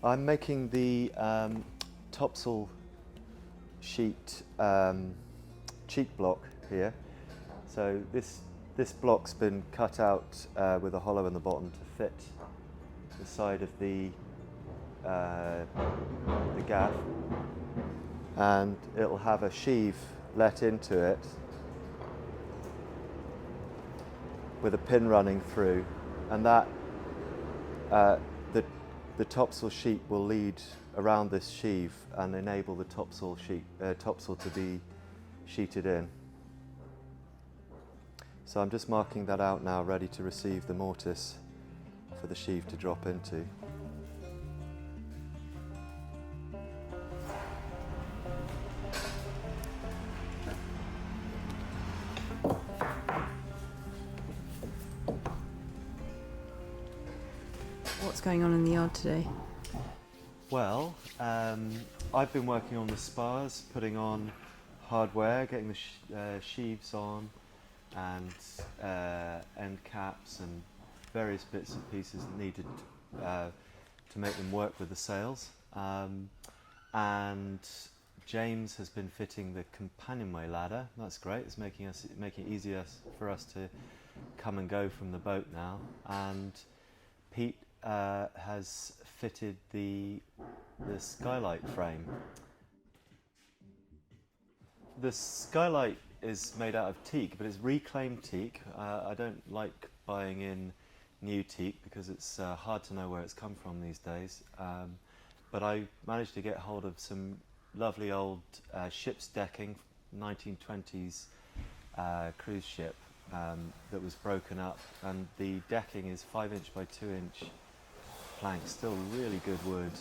I'm making the topsail sheet cheek block here. So this block's been cut out with a hollow in the bottom to fit the side of the gaff, and it'll have a sheave let into it with a pin running through, and that the topsail sheet will lead around this sheave and enable the topsail to be sheeted in. So I'm just marking that out now, ready to receive the mortise for the sheave to drop into. What's going on in the yard today? Well, I've been working on the spars, putting on hardware, getting the sheaves on, and end caps and various bits and pieces needed to make them work with the sails. And James has been fitting the companionway ladder. That's great. It's making it easier for us to come and go from the boat now. And Pete has fitted the skylight frame. The skylight is made out of teak, but it's reclaimed teak. I don't like buying in new teak because it's hard to know where it's come from these days. But I managed to get hold of some lovely old ship's decking, 1920s cruise ship that was broken up, and the decking is 5" by 2" planks, still really good wood,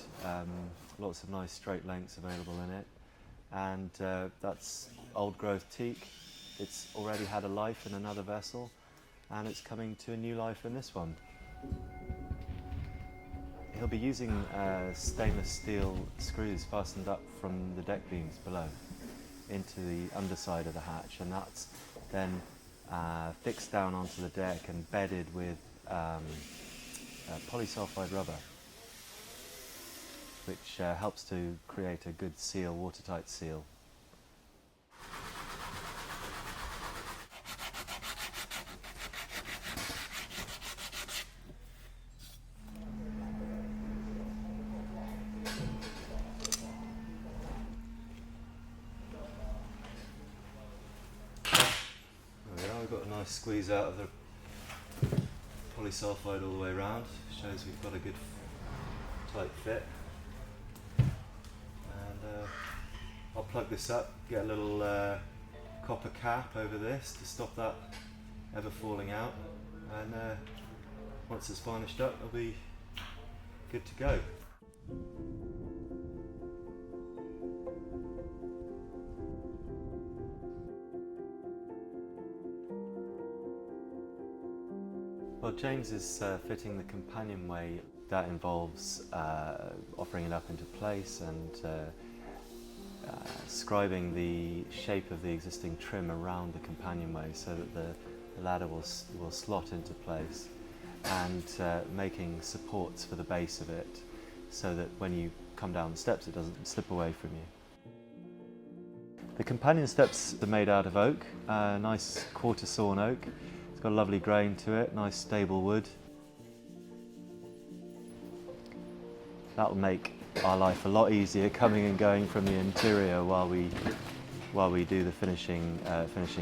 lots of nice straight lengths available in it, and that's old growth teak. It's already had a life in another vessel, and it's coming to a new life in this one. He'll be using stainless steel screws fastened up from the deck beams below into the underside of the hatch, and that's then fixed down onto the deck and bedded with polysulfide rubber, which helps to create a good seal, watertight seal. There we are, we've got a nice squeeze out of the polysulfide all the way around. Shows we've got a good tight fit. And I'll plug this up, get a little copper cap over this to stop that ever falling out, and once it's varnished up, it'll be good to go. Well, James is fitting the companionway. That involves offering it up into place and scribing the shape of the existing trim around the companionway so that the ladder will slot into place, and making supports for the base of it so that when you come down the steps it doesn't slip away from you. The companion steps are made out of oak, nice quarter sawn oak. It's got a lovely grain to it, nice stable wood. That'll make our life a lot easier coming and going from the interior while we do the finishing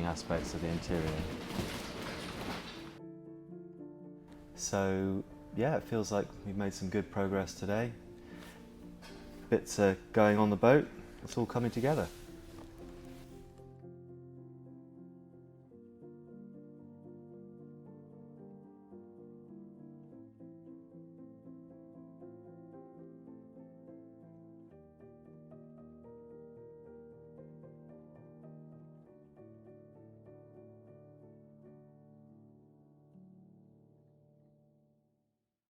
aspects of the interior. So yeah, it feels like we've made some good progress today. Bits are going on the boat, it's all coming together.